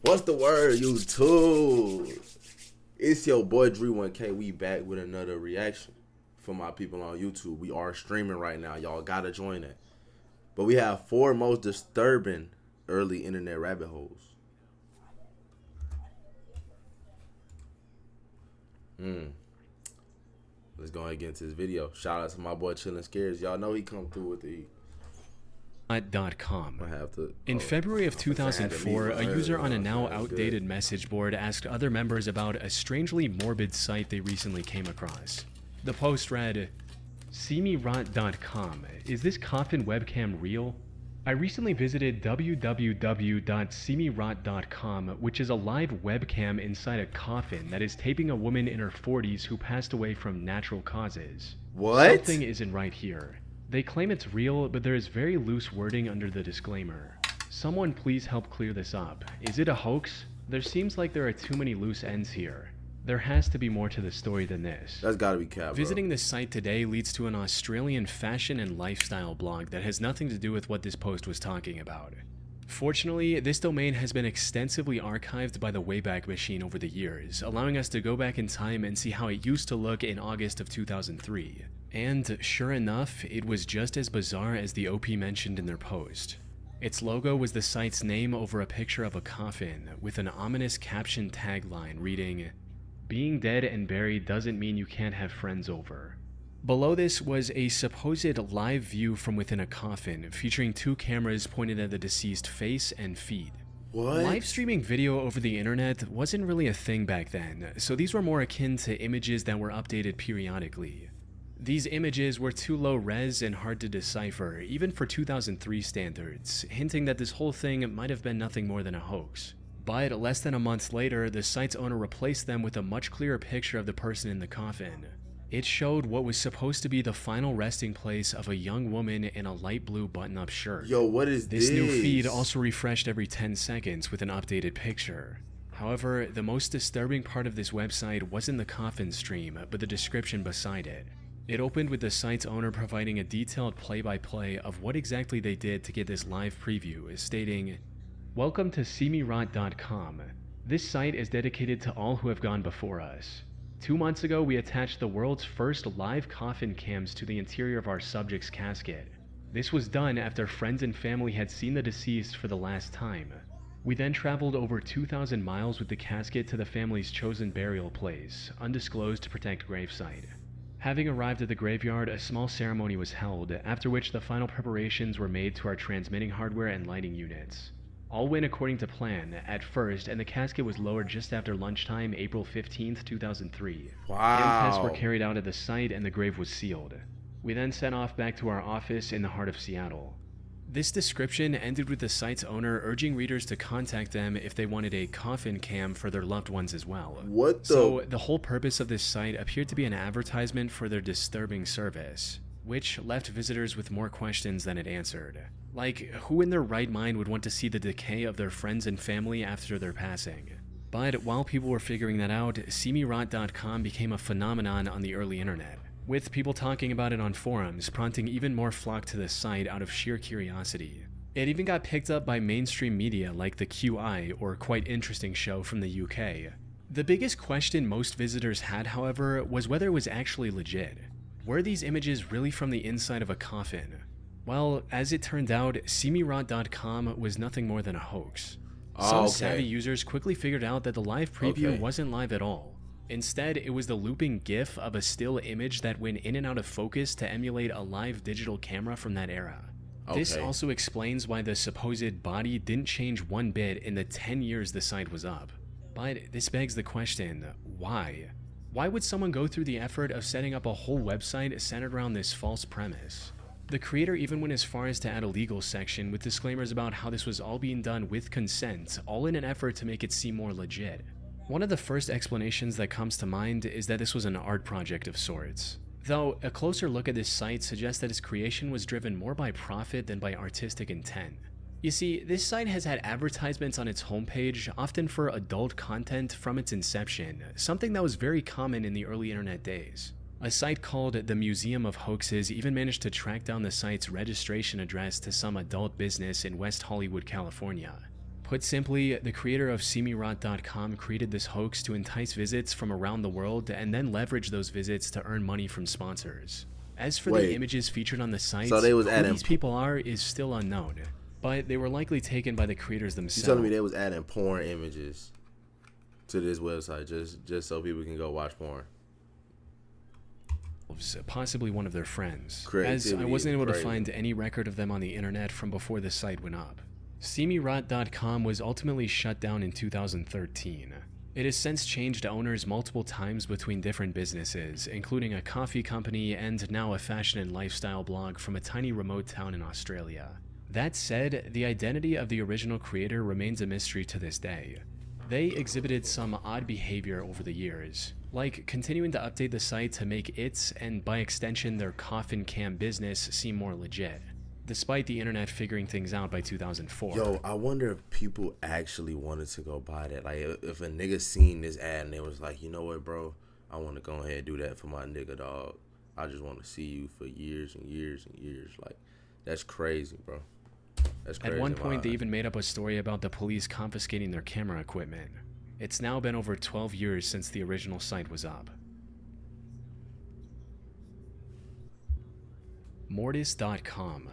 What's the word, YouTube? It's your boy Dree1K. We back with another reaction for my people on YouTube. We are streaming right now. Y'all gotta join it. But we have 4 most disturbing early internet rabbit holes. Let's go ahead and get into this video. Shout out to my boy Chillin' Scares. Y'all know he come through with the .com. In oh, February of 2004, a user on a now outdated message board asked other members about a strangely morbid site they recently came across. The post read, "SeeMeRot.com. Is this coffin webcam real? I recently visited www.seemerot.com, which is a live webcam inside a coffin that is taping a woman in her 40s who passed away from natural causes. What? Something isn't right here. They claim it's real, but there is very loose wording under the disclaimer. Someone please help clear this up. Is it a hoax? There seems like there are too many loose ends here. There has to be more to the story than this." That's gotta be cap, bro. Visiting this site today leads to an Australian fashion and lifestyle blog that has nothing to do with what this post was talking about. Fortunately, this domain has been extensively archived by the Wayback Machine over the years, allowing us to go back in time and see how it used to look in August of 2003. And sure enough, it was just as bizarre as the OP mentioned in their post. Its logo was the site's name over a picture of a coffin, with an ominous caption tagline reading, "Being dead and buried doesn't mean you can't have friends over." Below this was a supposed live view from within a coffin, featuring 2 cameras pointed at the deceased face and feet. What? Live streaming video over the internet wasn't really a thing back then, so these were more akin to images that were updated periodically. These images were too low res and hard to decipher, even for 2003 standards, hinting that this whole thing might have been nothing more than a hoax. But less than a month later, the site's owner replaced them with a much clearer picture of the person in the coffin. It showed what was supposed to be the final resting place of a young woman in a light blue button-up shirt. Yo, what is this? This new feed also refreshed every 10 seconds with an updated picture. However, the most disturbing part of this website wasn't the coffin stream, but the description beside it. It opened with the site's owner providing a detailed play-by-play of what exactly they did to get this live preview, stating, "Welcome to SeeMeRot.com. This site is dedicated to all who have gone before us. 2 months ago, we attached the world's first live coffin cams to the interior of our subject's casket. This was done after friends and family had seen the deceased for the last time. We then traveled over 2,000 miles with the casket to the family's chosen burial place, undisclosed to protect gravesite. Having arrived at the graveyard, a small ceremony was held, after which the final preparations were made to our transmitting hardware and lighting units. All went according to plan at first, and the casket was lowered just after lunchtime, April 15th, 2003. Wow. Tests were carried out at the site and the grave was sealed. We then set off back to our office in the heart of Seattle." This description ended with the site's owner urging readers to contact them if they wanted a coffin cam for their loved ones as well. What the? So the whole purpose of this site appeared to be an advertisement for their disturbing service, which left visitors with more questions than it answered. Like, who in their right mind would want to see the decay of their friends and family after their passing? But while people were figuring that out, SeeMeRot.com became a phenomenon on the early internet, with people talking about it on forums, prompting even more flock to the site out of sheer curiosity. It even got picked up by mainstream media like the QI, or Quite Interesting show from the UK. The biggest question most visitors had, however, was whether it was actually legit. Were these images really from the inside of a coffin? Well, as it turned out, SeeMeRot.com was nothing more than a hoax. Some savvy users quickly figured out that the live preview wasn't live at all. Instead, it was the looping GIF of a still image that went in and out of focus to emulate a live digital camera from that era. This also explains why the supposed body didn't change one bit in the 10 years the site was up. But this begs the question, why? Why would someone go through the effort of setting up a whole website centered around this false premise? The creator even went as far as to add a legal section with disclaimers about how this was all being done with consent, all in an effort to make it seem more legit. One of the first explanations that comes to mind is that this was an art project of sorts. Though, a closer look at this site suggests that its creation was driven more by profit than by artistic intent. You see, this site has had advertisements on its homepage, often for adult content from its inception, something that was very common in the early internet days. A site called the Museum of Hoaxes even managed to track down the site's registration address to some adult business in West Hollywood, California. Put simply, the creator of SeeMeRot.com created this hoax to entice visits from around the world and then leverage those visits to earn money from sponsors. As for the images featured on the site, so they was who these people are is still unknown, but they were likely taken by the creators themselves. You telling me they was adding porn images to this website just so people can go watch porn? Possibly one of their friends, Creativity, as I wasn't able to find any record of them on the internet from before the site went up. SeeMeRot.com was ultimately shut down in 2013. It has since changed owners multiple times between different businesses, including a coffee company and now a fashion and lifestyle blog from a tiny remote town in Australia. That said, the identity of the original creator remains a mystery to this day. They exhibited some odd behavior over the years, like continuing to update the site to make its, and by extension their coffin cam business, seem more legit, despite the internet figuring things out by 2004. Yo, I wonder if people actually wanted to go buy that. Like, if a nigga seen this ad and they was like, you know what, bro? I want to go ahead and do that for my nigga, dog. I just want to see you for years and years and years. Like, that's crazy, bro. That's crazy. At one point, they even made up a story about the police confiscating their camera equipment. It's now been over 12 years since the original site was up. Mortis.com.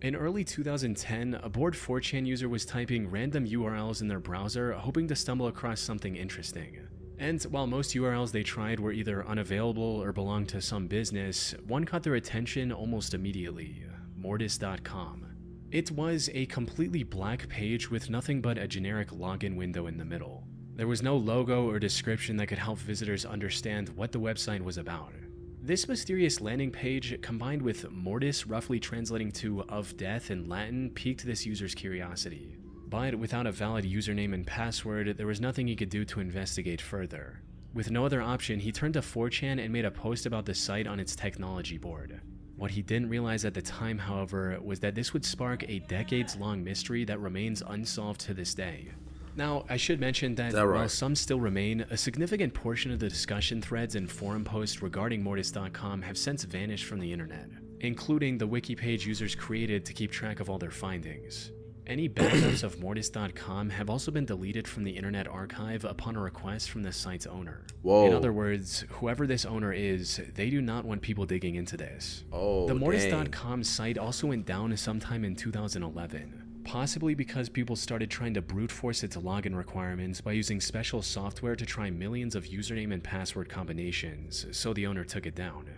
In early 2010, a bored 4chan user was typing random URLs in their browser, hoping to stumble across something interesting. And while most URLs they tried were either unavailable or belonged to some business, one caught their attention almost immediately: Mortis.com. It was a completely black page with nothing but a generic login window in the middle. There was no logo or description that could help visitors understand what the website was about. This mysterious landing page, combined with Mortis roughly translating to "of death" in Latin, piqued this user's curiosity. But without a valid username and password, there was nothing he could do to investigate further. With no other option, he turned to 4chan and made a post about the site on its technology board. What he didn't realize at the time, however, was that this would spark a decades-long mystery that remains unsolved to this day. Now, I should mention that while some still remain, a significant portion of the discussion threads and forum posts regarding Mortis.com have since vanished from the internet, including the wiki page users created to keep track of all their findings. Any backups of Mortis.com have also been deleted from the Internet Archive upon a request from the site's owner. Whoa. In other words, whoever this owner is, they do not want people digging into this. The Mortis.com site also went down sometime in 2011, possibly because people started trying to brute force its login requirements by using special software to try millions of username and password combinations, so the owner took it down.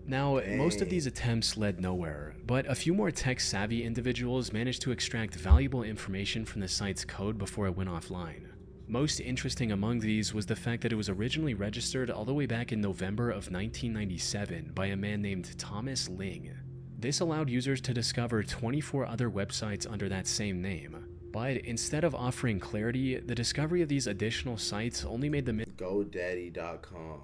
Now, most of these attempts led nowhere, but a few more tech-savvy individuals managed to extract valuable information from the site's code before it went offline. Most interesting among these was the fact that it was originally registered all the way back in November of 1997 by a man named Thomas Ling. This allowed users to discover 24 other websites under that same name. But instead of offering clarity, the discovery of these additional sites only made the GoDaddy.com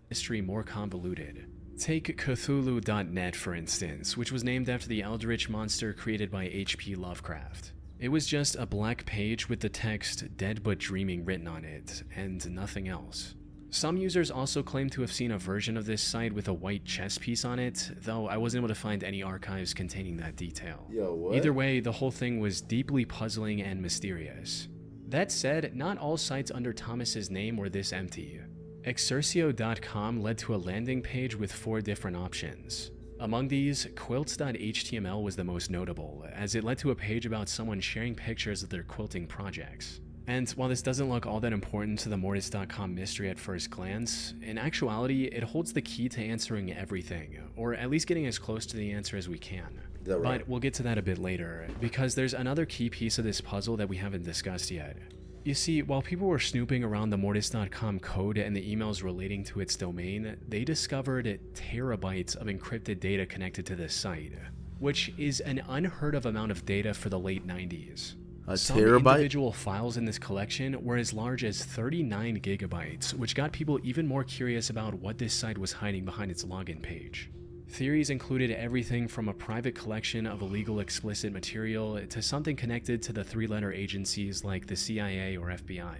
mystery more convoluted. Take Cthulhu.net, for instance, which was named after the eldritch monster created by H.P. Lovecraft. It was just a black page with the text "Dead but Dreaming" written on it, and nothing else. Some users also claim to have seen a version of this site with a white chess piece on it, though I wasn't able to find any archives containing that detail. Yo, what? Either way, the whole thing was deeply puzzling and mysterious. That said, not all sites under Thomas's name were this empty. Exercio.com led to a landing page with 4 different options. Among these, quilts.html was the most notable, as it led to a page about someone sharing pictures of their quilting projects. And while this doesn't look all that important to the Mortis.com mystery at first glance, in actuality, it holds the key to answering everything, or at least getting as close to the answer as we can. But we'll get to that a bit later, because there's another key piece of this puzzle that we haven't discussed yet. You see, while people were snooping around the Mortis.com code and the emails relating to its domain, they discovered terabytes of encrypted data connected to this site, which is an unheard of amount of data for the late 90s. Some individual files in this collection were as large as 39 gigabytes, which got people even more curious about what this site was hiding behind its login page. Theories included everything from a private collection of illegal explicit material to something connected to the 3-letter agencies like the CIA or FBI.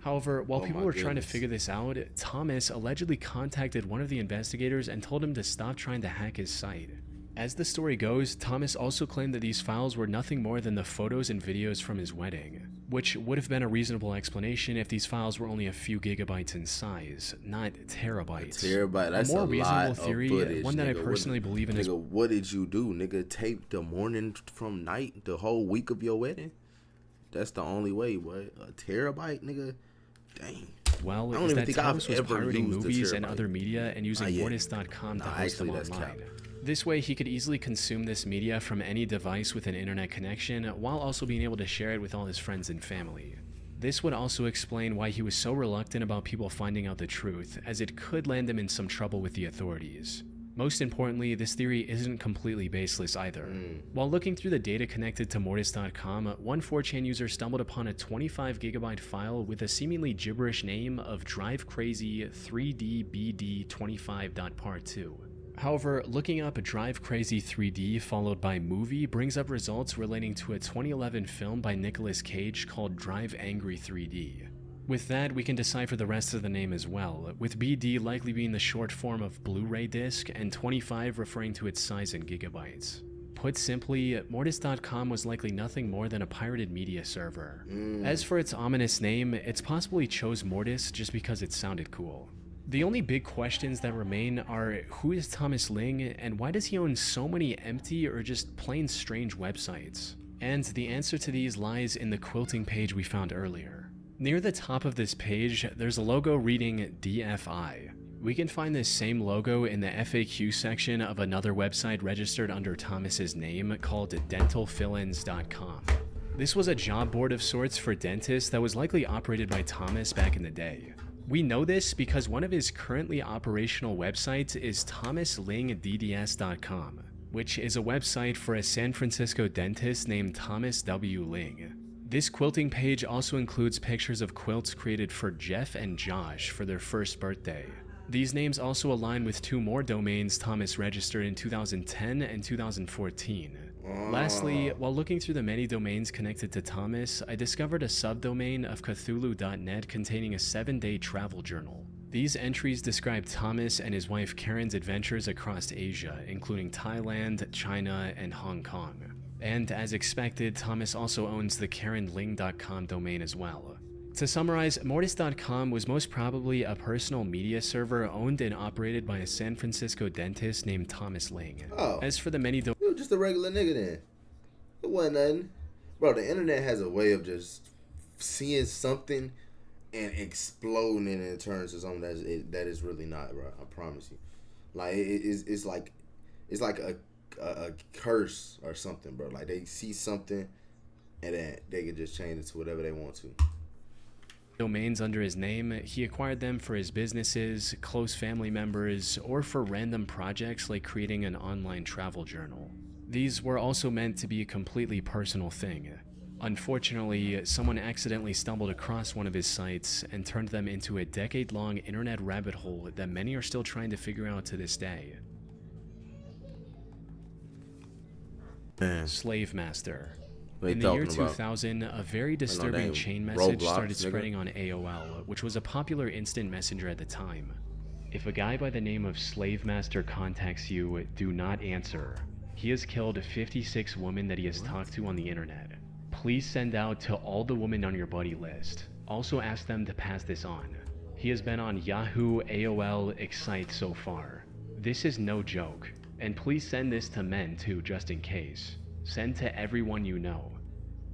However, while people were trying to figure this out, Thomas allegedly contacted one of the investigators and told him to stop trying to hack his site. As the story goes, Thomas also claimed that these files were nothing more than the photos and videos from his wedding, which would have been a reasonable explanation if these files were only a few gigabytes in size, not terabytes. That's a more reasonable lot theory, of footage, one that nigga. I personally believe in, is what did you do, nigga? Tape the morning from night, the whole week of your wedding? That's the only way, boy. A terabyte, nigga? Dang. well, I don't is even that think Thomas I've was ever pirating used a movies and terabyte. other media and using yet. Mortis.com to host them that's online. cap. This way, he could easily consume this media from any device with an internet connection, while also being able to share it with all his friends and family. This would also explain why he was so reluctant about people finding out the truth, as it could land him in some trouble with the authorities. Most importantly, this theory isn't completely baseless either. While looking through the data connected to Mortis.com, one 4chan user stumbled upon a 25 gigabyte file with a seemingly gibberish name of Drive Crazy 3DBD25.part2. However, looking up Drive Crazy 3D followed by movie brings up results relating to a 2011 film by Nicolas Cage called Drive Angry 3D. With that, we can decipher the rest of the name as well, with BD likely being the short form of Blu-ray disc and 25 referring to its size in gigabytes. Put simply, Mortis.com was likely nothing more than a pirated media server. As for its ominous name, it's possible he chose Mortis just because it sounded cool. The only big questions that remain are, who is Thomas Ling, and why does he own so many empty or just plain strange websites? And the answer to these lies in the quilting page we found earlier. Near the top of this page, there's a logo reading DFI. We can find this same logo in the FAQ section of another website registered under Thomas's name called dentalfillins.com. This was a job board of sorts for dentists that was likely operated by Thomas back in the day. We know this because one of his currently operational websites is thomaslingdds.com, which is a website for a San Francisco dentist named Thomas W. Ling. This quilting page also includes pictures of quilts created for Jeff and Josh for their first birthday. These names also align with two more domains Thomas registered in 2010 and 2014. Lastly, while looking through the many domains connected to Thomas, I discovered a subdomain of Cthulhu.net containing a 7-day travel journal. These entries describe Thomas and his wife Karen's adventures across Asia, including Thailand, China, and Hong Kong. And as expected, Thomas also owns the KarenLing.com domain as well. To summarize, Mortis.com was most probably a personal media server owned and operated by a San Francisco dentist named Thomas Ling. As for the many You were just a regular nigga then. It wasn't nothing. Bro, the internet has a way of just seeing something and exploding it and it turns to something that is really not, bro. I promise you. Like, it's like a curse or something, bro. Like, they see something and then they can just change it to whatever they want to. Domains under his name, he acquired them for his businesses, close family members, or for random projects like creating an online travel journal. These were also meant to be a completely personal thing. Unfortunately, someone accidentally stumbled across one of his sites and turned them into a decade-long internet rabbit hole that many are still trying to figure out to this day. Slave Master. In the year 2000, a very disturbing chain message started spreading on AOL, which was a popular instant messenger at the time. If a guy by the name of Slave Master contacts you, do not answer. He has killed 56 women that he has talked to on the internet. Please send out to all the women on your buddy list. Also ask them to pass this on. He has been on Yahoo, AOL, Excite so far. This is no joke. And please send this to men too, just in case. Send to everyone you know.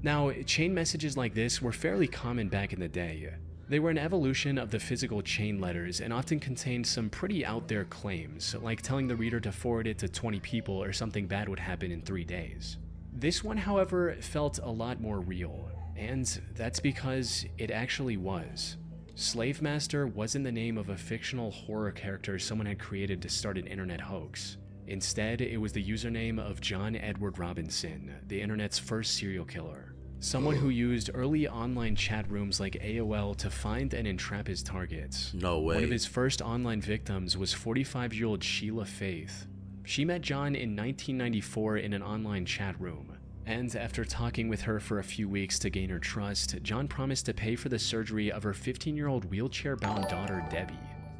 Now, chain messages like this were fairly common back in the day. They were an evolution of the physical chain letters and often contained some pretty out there claims, like telling the reader to forward it to 20 people or something bad would happen in 3 days. This one, however, felt a lot more real, and that's because it actually was. Slave Master wasn't the name of a fictional horror character someone had created to start an internet hoax. Instead, it was the username of John Edward Robinson, the internet's first serial killer. Someone who used early online chat rooms like AOL to find and entrap his targets. No way. One of his first online victims was 45-year-old Sheila Faith. She met John in 1994 in an online chat room, and after talking with her for a few weeks to gain her trust, John promised to pay for the surgery of her 15-year-old wheelchair-bound daughter, Debbie.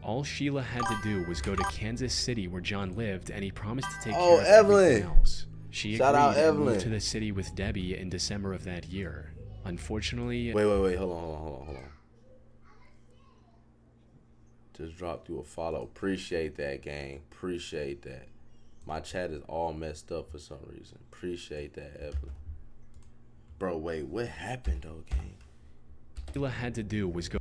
All Sheila had to do was go to Kansas City where John lived, and he promised to take Oh, care of Evelyn. everything else. She Shout out, agreed and moved Evelyn. to the city with Debbie in December of that year. Unfortunately, Wait. Hold on. Just dropped you a follow. Appreciate that, gang. Appreciate that. My chat is all messed up for some reason. Appreciate that, Evelyn. Bro, wait. What happened, though, gang? Sheila had to do was go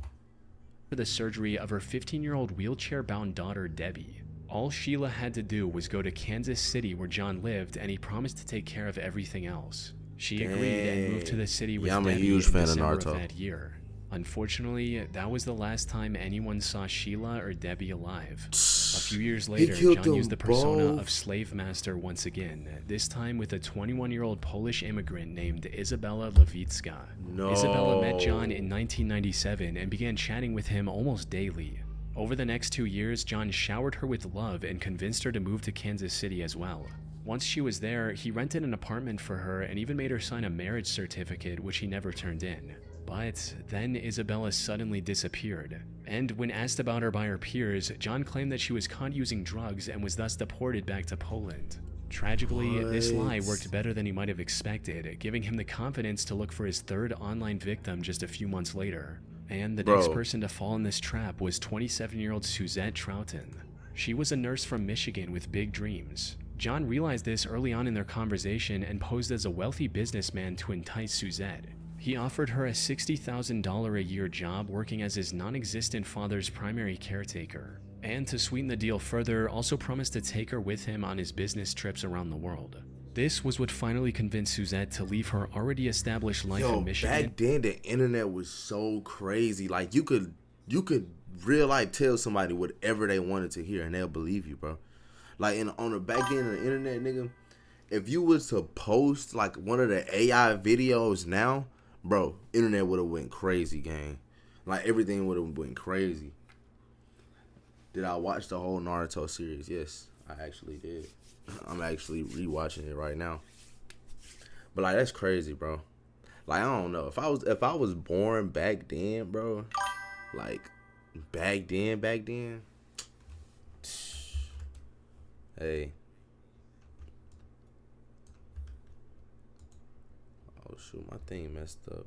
for the surgery of her 15-year-old wheelchair-bound daughter, Debbie. All Sheila had to do was go to Kansas City where John lived, and he promised to take care of everything else. She agreed and moved to the city with I'm a Debbie huge in fan of December Naruto. of that year. Unfortunately, that was the last time anyone saw Sheila or Debbie alive. A few years later, killed John used the them persona both. of slave master once again, this time with a 21-year-old Polish immigrant named Izabela Lewicka. No. Isabella met John in 1997 and began chatting with him almost daily. Over the next 2 years, John showered her with love and convinced her to move to Kansas City as well. Once she was there, he rented an apartment for her and even made her sign a marriage certificate, which he never turned in. But then Isabella suddenly disappeared, and when asked about her by her peers, John claimed that she was caught using drugs and was thus deported back to Poland. Tragically, this lie worked better than he might have expected, giving him the confidence to look for his third online victim just a few months later. And the next person to fall in this trap was 27-year-old Suzette Troughton. She was a nurse from Michigan with big dreams. John realized this early on in their conversation and posed as a wealthy businessman to entice Suzette. He offered her a $60,000 a year job working as his non-existent father's primary caretaker. And to sweeten the deal further, also promised to take her with him on his business trips around the world. This was what finally convinced Suzette to leave her already established life in Michigan. Back then the internet was so crazy. Like you could real life tell somebody whatever they wanted to hear and they'll believe you, bro. Like on the back end of the internet, nigga, if you was to post like one of the AI videos now, bro, internet would have went crazy, gang. Like everything would have went crazy. Did I watch the whole Naruto series? Yes, I actually did. I'm actually rewatching it right now. But like that's crazy, bro. Like I don't know. If I was born back then, bro, like back then, hey. Oh shoot, my thing messed up.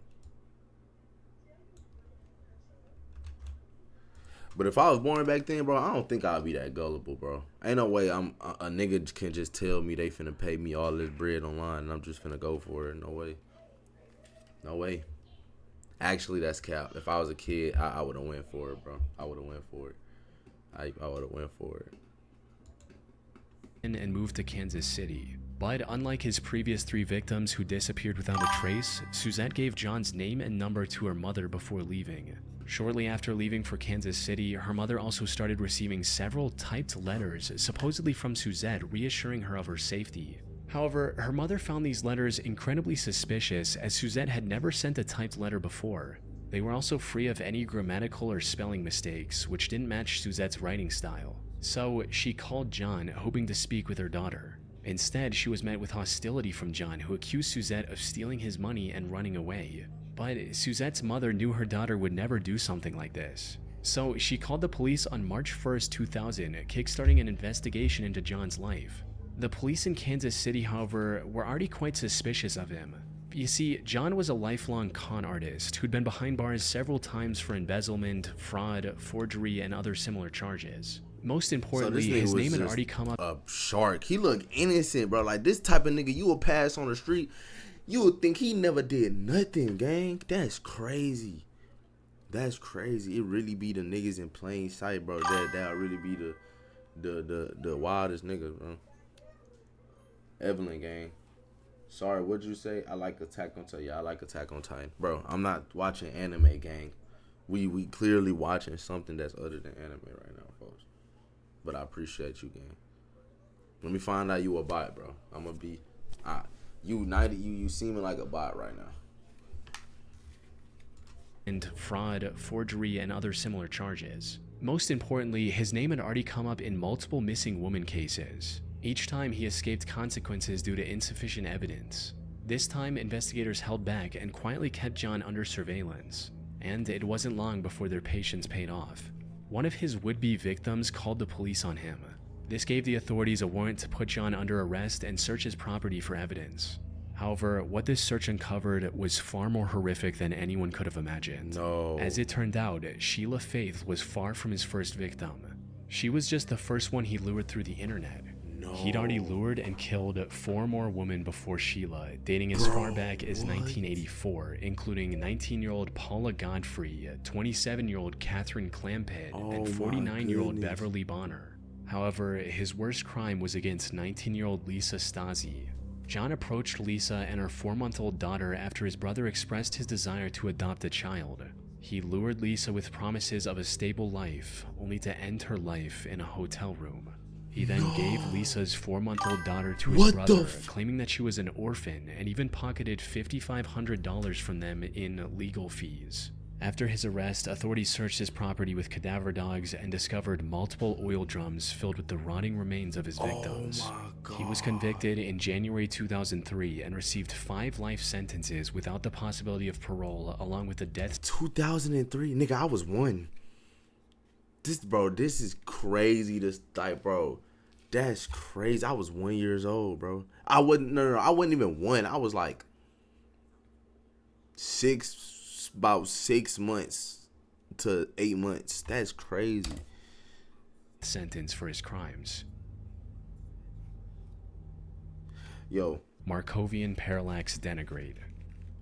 But if I was born back then, bro, I don't think I'd be that gullible, bro. Ain't no way a nigga can just tell me they finna pay me all this bread online and I'm just finna go for it. No way. No way. Actually, that's cap. If I was a kid, I would have went for it, bro. I would have went for it. I would have went for it. And moved to Kansas City. But unlike his previous 3 victims who disappeared without a trace, Suzette gave John's name and number to her mother before leaving. Shortly after leaving for Kansas City, her mother also started receiving several typed letters, supposedly from Suzette, reassuring her of her safety. However, her mother found these letters incredibly suspicious, as Suzette had never sent a typed letter before. They were also free of any grammatical or spelling mistakes, which didn't match Suzette's writing style. So she called John, hoping to speak with her daughter. Instead, she was met with hostility from John, who accused Suzette of stealing his money and running away. But Suzette's mother knew her daughter would never do something like this. So she called the police on March 1st, 2000, kickstarting an investigation into John's life. The police in Kansas City, however, were already quite suspicious of him. You see, John was a lifelong con artist who'd been behind bars several times for embezzlement, fraud, forgery, and other similar charges. Most importantly, his name had already come up. A shark. He looked innocent, bro. Like this type of nigga, you will pass on the street, you would think he never did nothing, gang. That's crazy. That's crazy. It really be the niggas in plain sight, bro. That'll really be the wildest niggas, bro. Evelyn, gang. Sorry, what'd you say? I like Attack on Titan. Yeah, I like Attack on Titan. Bro, I'm not watching anime, gang. We clearly watching something that's other than anime right now, folks. But I appreciate you, gang. Let me find out you a bot, bro. I'm gonna be you seeming like a bot right now. And fraud, forgery, and other similar charges. Most importantly, his name had already come up in multiple missing woman cases. Each time he escaped consequences due to insufficient evidence. This time, investigators held back and quietly kept John under surveillance. And it wasn't long before their patience paid off. One of his would-be victims called the police on him. This gave the authorities a warrant to put John under arrest and search his property for evidence. However, what this search uncovered was far more horrific than anyone could have imagined. No. As it turned out, Sheila Faith was far from his first victim. She was just the first one he lured through the internet. No. He'd already lured and killed 4 more women before Sheila, dating as far back as 1984, including 19-year-old Paula Godfrey, 27-year-old Catherine Clampett, and 49-year-old Beverly Bonner. However, his worst crime was against 19-year-old Lisa Stasi. John approached Lisa and her 4-month-old daughter after his brother expressed his desire to adopt a child. He lured Lisa with promises of a stable life, only to end her life in a hotel room. He then gave Lisa's 4-month-old daughter to his brother, claiming that she was an orphan, and even pocketed $5,500 from them in legal fees. After his arrest, authorities searched his property with cadaver dogs and discovered multiple oil drums filled with the rotting remains of his victims. Oh my God. He was convicted in January 2003 and received 5 life sentences without the possibility of parole, along with the death. 2003, nigga, I was 1. This is crazy. Bro, that's crazy. I was 1 years old, bro. I wasn't even 1. I was like about 6 months to 8 months. That's crazy. Sentence for his crimes. Yo. Markovian parallax denigrate.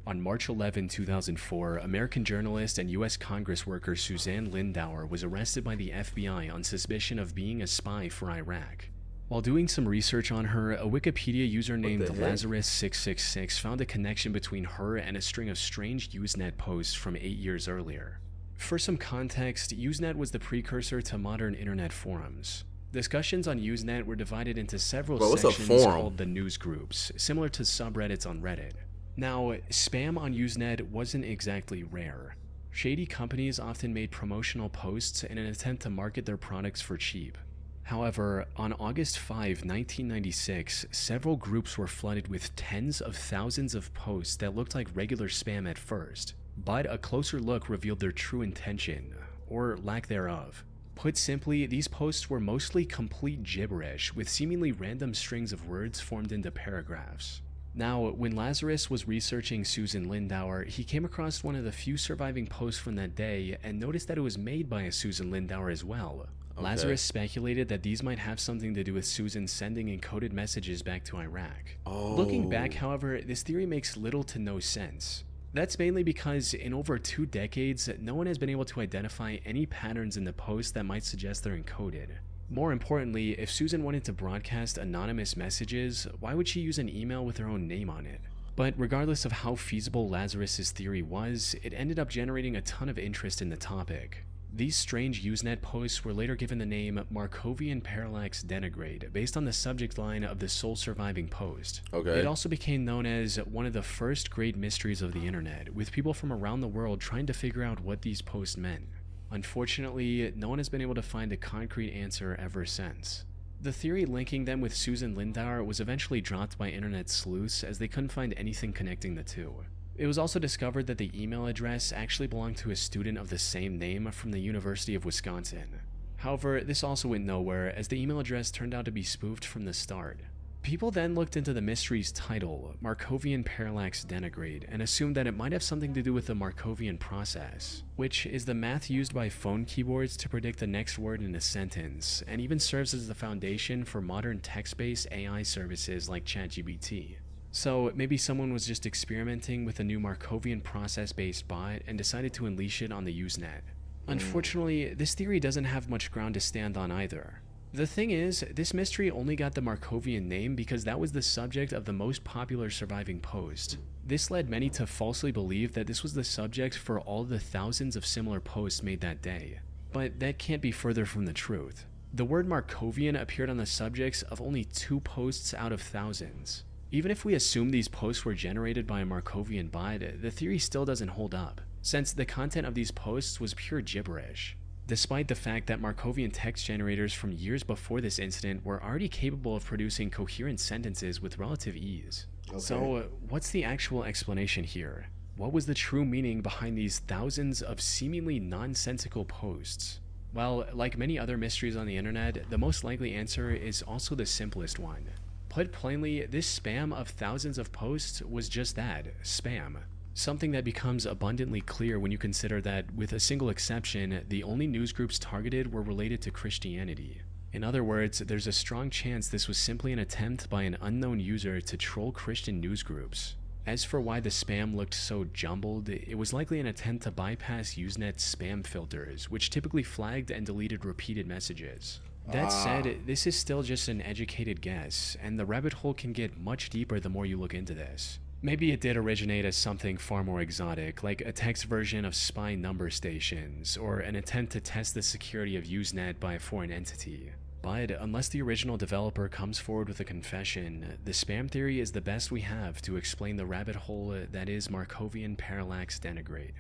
On March 11, 2004, American journalist and U.S. Congress worker Suzanne Lindauer was arrested by the FBI on suspicion of being a spy for Iraq. While doing some research on her, a Wikipedia user named Lazarus666 found a connection between her and a string of strange Usenet posts from 8 years earlier. For some context, Usenet was the precursor to modern internet forums. Discussions on Usenet were divided into several sections called the news groups, similar to subreddits on Reddit. Now, spam on Usenet wasn't exactly rare. Shady companies often made promotional posts in an attempt to market their products for cheap. However, on August 5, 1996, several groups were flooded with tens of thousands of posts that looked like regular spam at first, but a closer look revealed their true intention, or lack thereof. Put simply, these posts were mostly complete gibberish, with seemingly random strings of words formed into paragraphs. Now, when Lazarus was researching Susan Lindauer, he came across one of the few surviving posts from that day and noticed that it was made by a Susan Lindauer as well. Okay. Lazarus speculated that these might have something to do with Susan sending encoded messages back to Iraq. Looking back, however, this theory makes little to no sense. That's mainly because in over 2 decades, no one has been able to identify any patterns in the posts that might suggest they're encoded. More importantly, if Susan wanted to broadcast anonymous messages, why would she use an email with her own name on it? But regardless of how feasible Lazarus's theory was, it ended up generating a ton of interest in the topic. These strange Usenet posts were later given the name Markovian parallax denigrate based on the subject line of the sole surviving post. It also became known as one of the first great mysteries of the internet, with people from around the world trying to figure out what these posts meant. Unfortunately, no one has been able to find a concrete answer ever since. The theory linking them with Susan Lindauer was eventually dropped by internet sleuths as they couldn't find anything connecting the two. It was also discovered that the email address actually belonged to a student of the same name from the University of Wisconsin. However, this also went nowhere as the email address turned out to be spoofed from the start. People then looked into the mystery's title, Markovian parallax denigrate, and assumed that it might have something to do with the Markovian process, which is the math used by phone keyboards to predict the next word in a sentence, and even serves as the foundation for modern text-based AI services like ChatGPT. So maybe someone was just experimenting with a new Markovian process-based bot and decided to unleash it on the Usenet. Unfortunately, this theory doesn't have much ground to stand on either. The thing is, this mystery only got the Markovian name because that was the subject of the most popular surviving post. This led many to falsely believe that this was the subject for all the thousands of similar posts made that day. But that can't be further from the truth. The word Markovian appeared on the subjects of only 2 posts out of thousands. Even if we assume these posts were generated by a Markovian bot, the theory still doesn't hold up, since the content of these posts was pure gibberish. Despite the fact that Markovian text generators from years before this incident were already capable of producing coherent sentences with relative ease. So, what's the actual explanation here? What was the true meaning behind these thousands of seemingly nonsensical posts? Well, like many other mysteries on the internet, the most likely answer is also the simplest one. Put plainly, this spam of thousands of posts was just that, spam. Something that becomes abundantly clear when you consider that, with a single exception, the only news groups targeted were related to Christianity. In other words, there's a strong chance this was simply an attempt by an unknown user to troll Christian news groups. As for why the spam looked so jumbled, it was likely an attempt to bypass Usenet's spam filters, which typically flagged and deleted repeated messages. That said, this is still just an educated guess, and the rabbit hole can get much deeper the more you look into this. Maybe it did originate as something far more exotic, like a text version of spy number stations, or an attempt to test the security of Usenet by a foreign entity. But unless the original developer comes forward with a confession, the spam theory is the best we have to explain the rabbit hole that is Markovian parallax denigrate.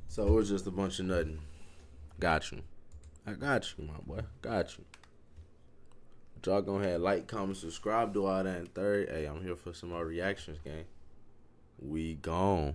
So it was just a bunch of nothing. Got you. I got you, my boy. Got you. But y'all go ahead, like, comment, subscribe, do all that. And third, hey, I'm here for some more reactions, gang. We gone.